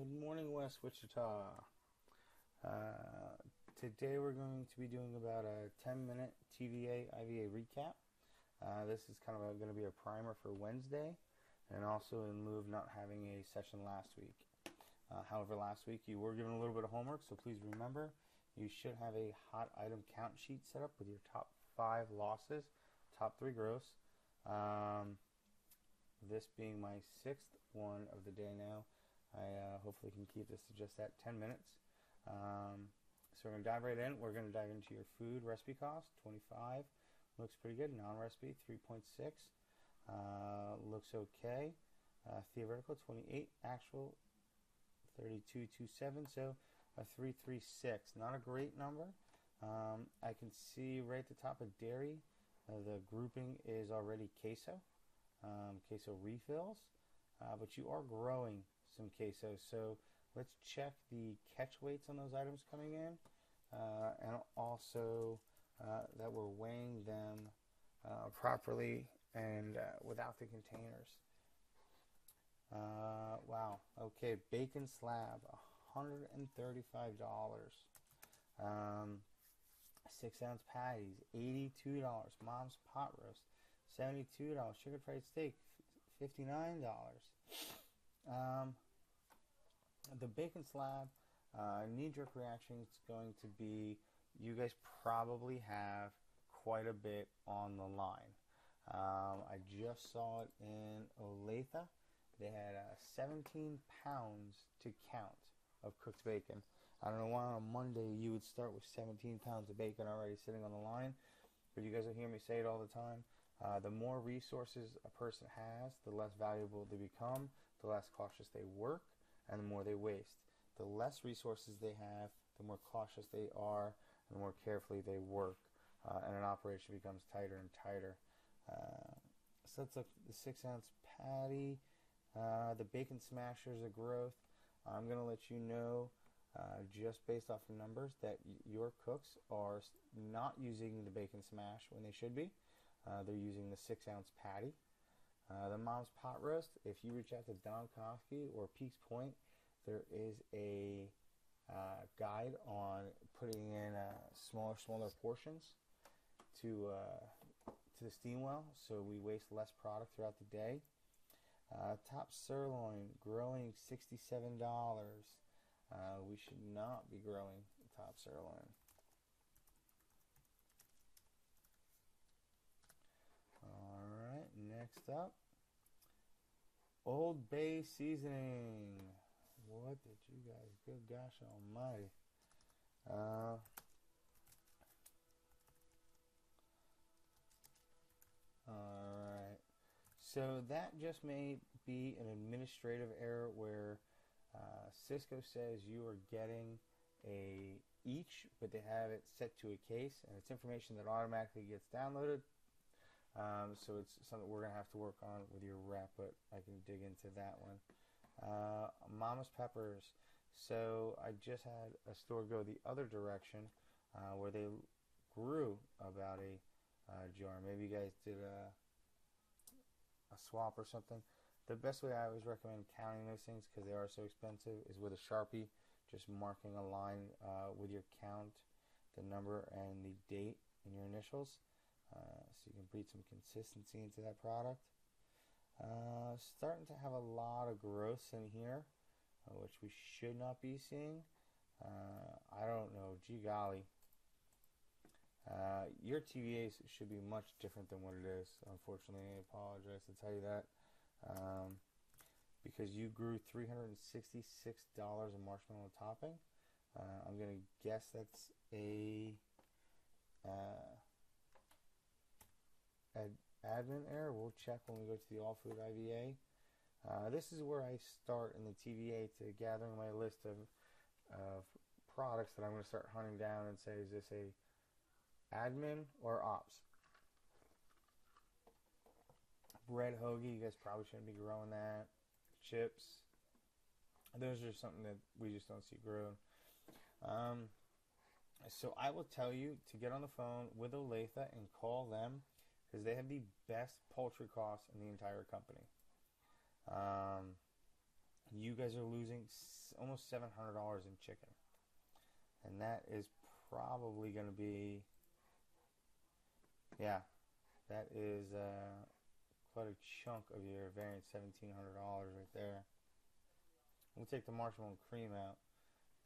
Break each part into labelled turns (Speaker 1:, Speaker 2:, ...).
Speaker 1: Good morning, West Wichita. Today we're going to be doing about a 10-minute TVA IVA recap. This is kind of going to be a primer for Wednesday, and also in lieu of not having a session last week. However, last week you were given a little bit of homework, so please remember you should have a hot item count sheet set up with your top 5 losses, top 3 gross. This being my 6th one of the day now. I hopefully can keep this to just that 10 minutes. So we're going to dive right in. We're going to dive into your food recipe cost, 25. Looks pretty good. Non-recipe, 3.6. Looks okay. Theoretical, 28. Actual, 32.27. So a 336. Not a great number. I can see right at the top of dairy, the grouping is already queso. Queso refills. But you are growing some queso, so let's check the catch weights on those items coming in, and also that we're weighing them properly and without the containers. Wow. Okay, bacon slab, $135. 6-ounce patties, $82. Mom's pot roast, $72. Sugar fried steak, $59. The bacon slab, knee-jerk reaction is going to be, you guys probably have quite a bit on the line. I just saw it in Olathe. They had 17 pounds to count of cooked bacon. I don't know why on a Monday you would start with 17 pounds of bacon already sitting on the line, but you guys will hear me say it all the time. The more resources a person has, the less valuable they become, the less cautious they work, and the more they waste. The less resources they have, the more cautious they are, and the more carefully they work, and an operation becomes tighter and tighter. So that's the 6-ounce patty. The bacon smashers of growth. I'm going to let you know, just based off of numbers, that your cooks are not using the bacon smash when they should be. They're using the 6-ounce patty. The Mom's Pot Roast, if you reach out to Don Kofke or Peaks Point, there is a guide on putting in smaller portions to the steam well, so we waste less product throughout the day. Top sirloin, growing $67. We should not be growing top sirloin. Alright, next up, Old Bay seasoning. What did you guys, good gosh almighty. Alright, so that just may be an administrative error where Cisco says you are getting a each, but they have it set to a case, and it's information that automatically gets downloaded. So it's something we're going to have to work on with your rep, but I can dig into that one. Mama's peppers. So I just had a store go the other direction where they grew about a jar. Maybe you guys did a swap or something. The best way I always recommend counting those things, because they are so expensive, is with a Sharpie, just marking a line with your count, the number, and the date in your initials. So you can breed some consistency into that product. Starting to have a lot of growths in here, which we should not be seeing. I don't know, gee golly. Your TVAs should be much different than what it is. Unfortunately, I apologize to tell you that. Because you grew $366 in marshmallow topping. I'm going to guess that's a admin error. We'll check when we go to the All Food IVA. This is where I start in the TVA to gathering my list of products that I'm going to start hunting down and say, is this a admin or ops? Bread hoagie, you guys probably shouldn't be growing that. Chips, those are something that we just don't see grown. So I will tell you to get on the phone with Olathe and call them, because they have the best poultry costs in the entire company. You guys are losing almost $700 in chicken. And that is probably going to be, yeah, that is quite a chunk of your variance, $1,700 right there. We'll take the marshmallow and cream out.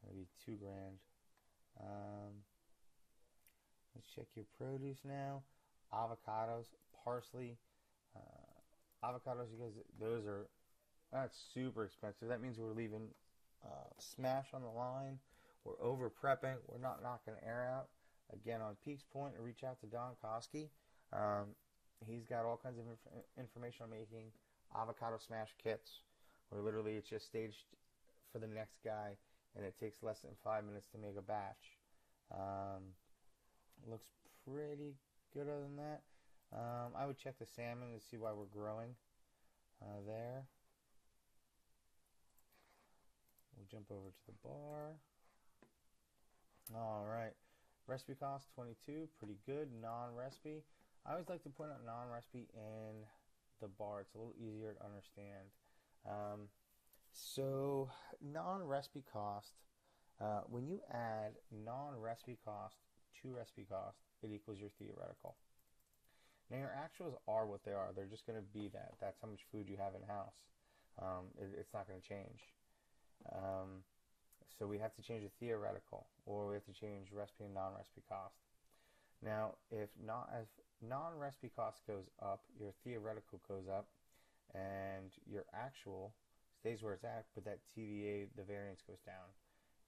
Speaker 1: That'll be $2,000. Let's check your produce now. Avocados, parsley. Avocados, you guys, that's super expensive. That means we're leaving smash on the line. We're over prepping. We're not knocking air out. Again, on Peaks Point, reach out to Don Koski. He's got all kinds of information on making avocado smash kits, where literally it's just staged for the next guy, and it takes less than 5 minutes to make a batch. Looks pretty good other than that. I would check the salmon to see why we're growing there. We'll jump over to the bar. Alright, recipe cost 22, pretty good. Non-recipe, I always like to point out non-recipe in the bar. It's a little easier to understand. So non-recipe cost, when you add non-recipe cost to recipe cost, it equals your theoretical. Now your actuals are what they are. They're just going to be that. That's how much food you have in-house. It's not going to change. So we have to change the theoretical, or we have to change recipe and non-recipe cost. Now, if non-recipe cost goes up, your theoretical goes up, and your actual stays where it's at, but that TVA, the variance, goes down.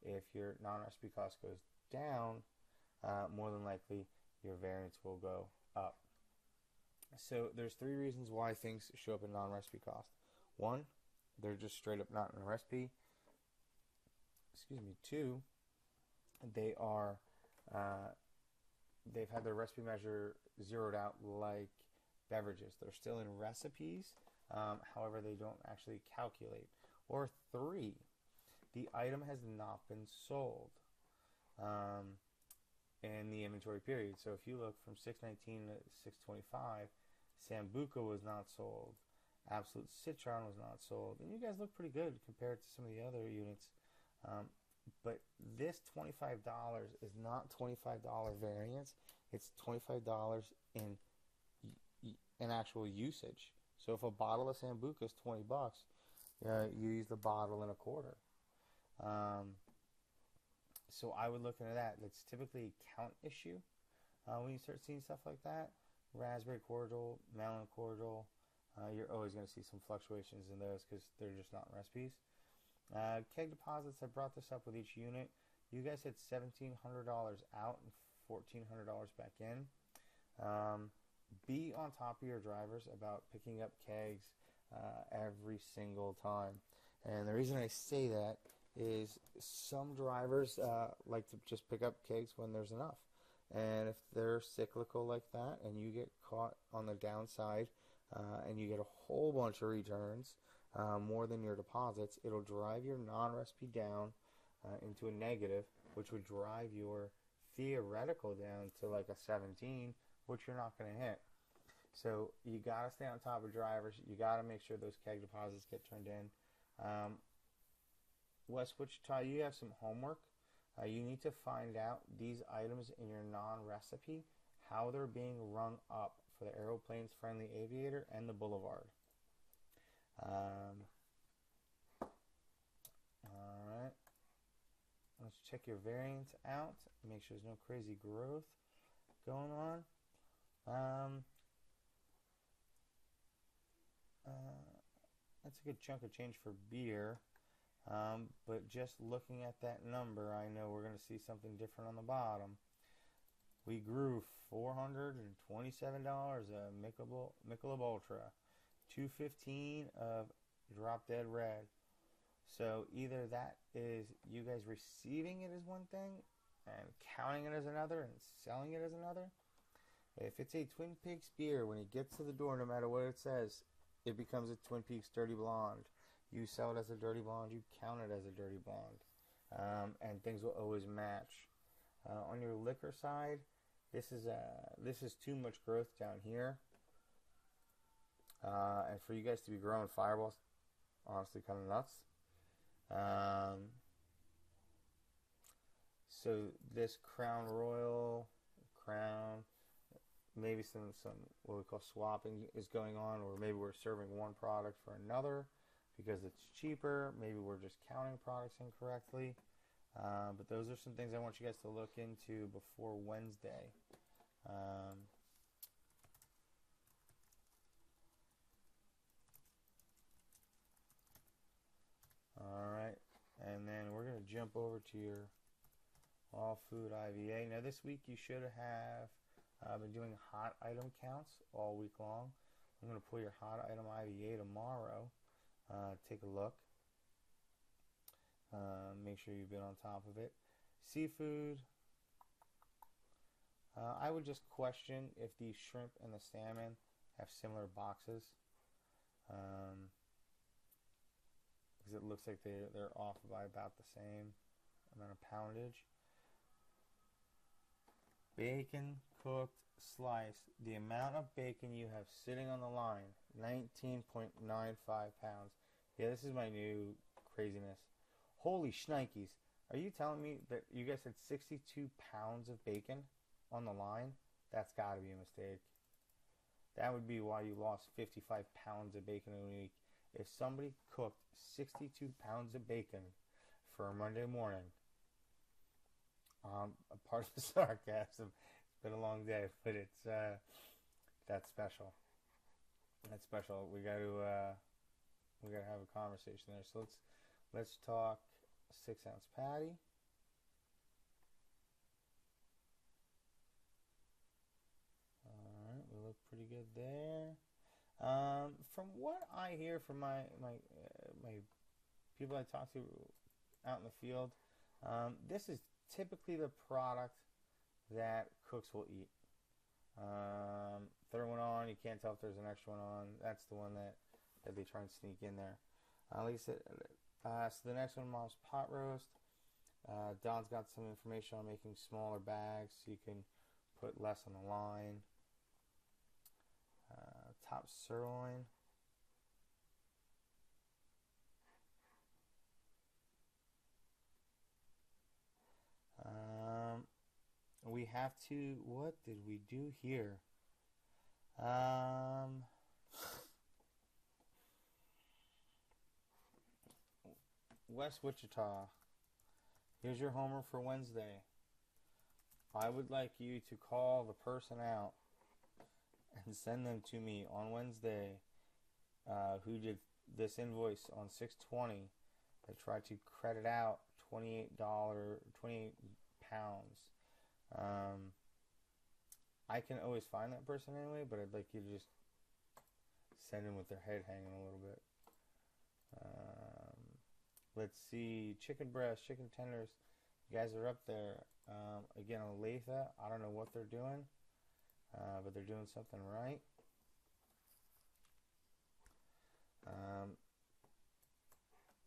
Speaker 1: If your non-recipe cost goes down, more than likely your variance will go up. So there's 3 reasons why things show up in non-recipe cost. 1, they're just straight up not in a recipe. 2, they are they've had their recipe measure zeroed out like beverages. They're still in recipes, however they don't actually calculate. Or 3, the item has not been sold in the inventory period. So if you look from 619 to 625, Sambuca was not sold, Absolute Citron was not sold, and you guys look pretty good compared to some of the other units. But this $25 is not $25 variance. It's $25 in actual usage. So if a bottle of Sambuca is $20, you use the bottle and a quarter. So I would look into that. That's typically a count issue when you start seeing stuff like that. Raspberry cordial, melon cordial, you're always going to see some fluctuations in those because they're just not recipes. Keg deposits, I brought this up with each unit. You guys had $1,700 out and $1,400 back in. Be on top of your drivers about picking up kegs every single time. And the reason I say that is some drivers like to just pick up kegs when there's enough. And if they're cyclical like that and you get caught on the downside and you get a whole bunch of returns, more than your deposits, it'll drive your non-recipe down into a negative, which would drive your theoretical down to like a 17, which you're not going to hit. So you got to stay on top of drivers. You got to make sure those keg deposits get turned in. West Wichita, you have some homework. You need to find out these items in your non-recipe, how they're being rung up for the Aeroplanes Friendly Aviator and the Boulevard. Alright, let's check your variance out, make sure there's no crazy growth going on. That's a good chunk of change for beer, but just looking at that number, I know we're going to see something different on the bottom. We grew $427 of Michelob Ultra, $215 of Drop Dead Red. So either that is you guys receiving it as one thing and counting it as another and selling it as another. If it's a Twin Peaks beer, when it gets to the door, no matter what it says, it becomes a Twin Peaks Dirty Blonde. You sell it as a Dirty Blonde, you count it as a Dirty Blonde, and things will always match. On your liquor side, this is too much growth down here. And for you guys to be growing Fireballs, honestly kind of nuts. Um, so this Crown Royal, Crown, maybe some what we call swapping is going on, or maybe we're serving one product for another because it's cheaper. Maybe we're just counting products incorrectly. But those are some things I want you guys to look into before Wednesday. All right, and then we're going to jump over to your all food IVA. Now this week you should have been doing hot item counts all week long. I'm going to pull your hot item IVA tomorrow. Take a look. Make sure you've been on top of it. Seafood. I would just question if the shrimp and the salmon have similar boxes. Because it looks like they're off by about the same amount of poundage. Bacon cooked slice. The amount of bacon you have sitting on the line, 19.95 pounds. Yeah, this is my new craziness. Holy shnikes. Are you telling me that you guys had 62 pounds of bacon on the line? That's got to be a mistake. That would be why you lost 55 pounds of bacon in a week. If somebody cooked 62 pounds of bacon for a Monday morning, a part of the sarcasm, it's been a long day, but it's that's special. That's special. We got to have a conversation there. So let's talk 6-ounce patty. All right, we look pretty good there. From what I hear from my people I talk to out in the field, this is typically the product that cooks will eat. Third one on, you can't tell if there's an extra one on. That's the one that they try and sneak in there. Like I said, so the next one, Mom's Pot Roast. Don's got some information on making smaller bags so you can put less on the line. Top sirloin. We have to, what did we do here? West Wichita. Here's your homework for Wednesday. I would like you to call the person out and send them to me on Wednesday who did this invoice on 6/20 that tried to credit out $28, 28 pounds. I can always find that person anyway, but I'd like you to just send them with their head hanging a little bit. Let's see, chicken breast, chicken tenders. You guys are up there. Again, Olathe, I don't know what they're doing, but they're doing something right.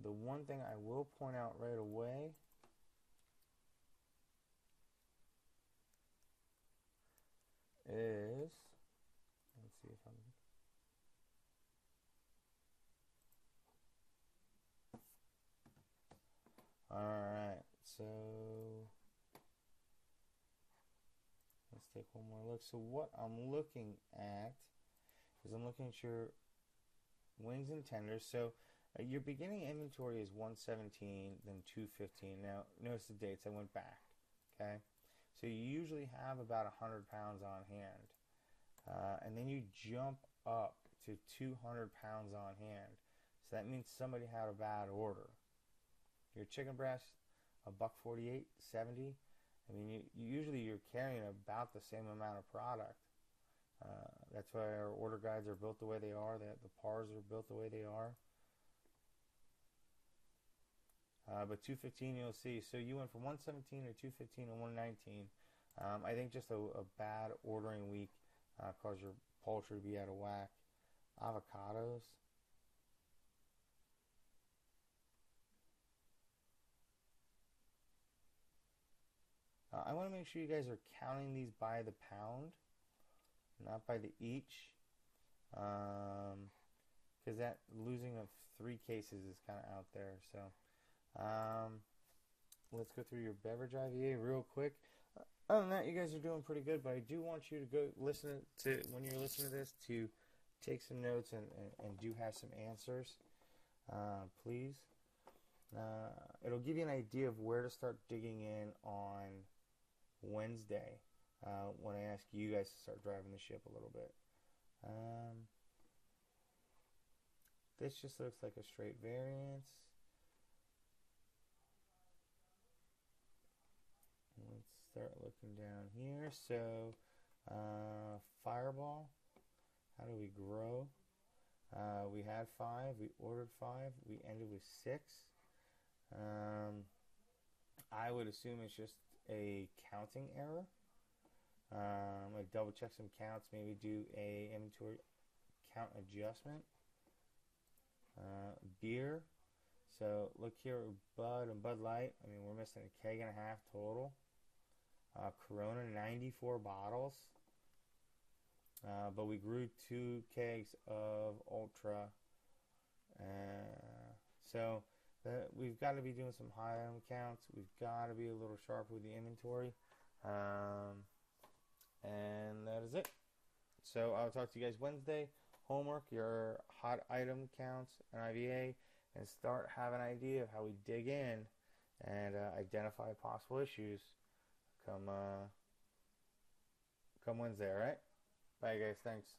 Speaker 1: The one thing I will point out right away is, let's see if I'm, alright, so let's take one more look. So what I'm looking at is I'm looking at your wings and tenders. So your beginning inventory is 117, then 215. Now notice the dates, I went back, okay? So you usually have about 100 pounds on hand. And then you jump up to 200 pounds on hand. So that means somebody had a bad order. Your chicken breast, $1.48, 70. I mean, usually you're carrying about the same amount of product. That's why our order guides are built the way they are. That the PARs are built the way they are. But 215 you'll see. So you went from 117 to 215 to 119. I think just a bad ordering week caused your poultry to be out of whack. Avocados. I want to make sure you guys are counting these by the pound, not by the each. Because that losing of 3 cases is kind of out there. So Um, let's go through your beverage IVA real quick. Other than that, you guys are doing pretty good, but I do want you to go listen to, when you're listening to this, to take some notes and do have some answers, please. It'll give you an idea of where to start digging in on Wednesday when I ask you guys to start driving the ship a little bit. This just looks like a straight variance. Let's start looking down here. So, Fireball, how do we grow? We had 5, we ordered 5, we ended with 6. I would assume it's just a counting error. I double check some counts, maybe do a inventory count adjustment. Beer, so look here at Bud and Bud Light. I mean, we're missing a keg and a half total. Corona, 94 bottles. But we grew 2 kegs of Ultra. So we've got to be doing some high item counts. We've got to be a little sharper with the inventory. And that is it. So I'll talk to you guys Wednesday. Homework, your hot item counts and IVA, and start having an idea of how we dig in and identify possible issues come Wednesday, all right? Bye, guys. Thanks.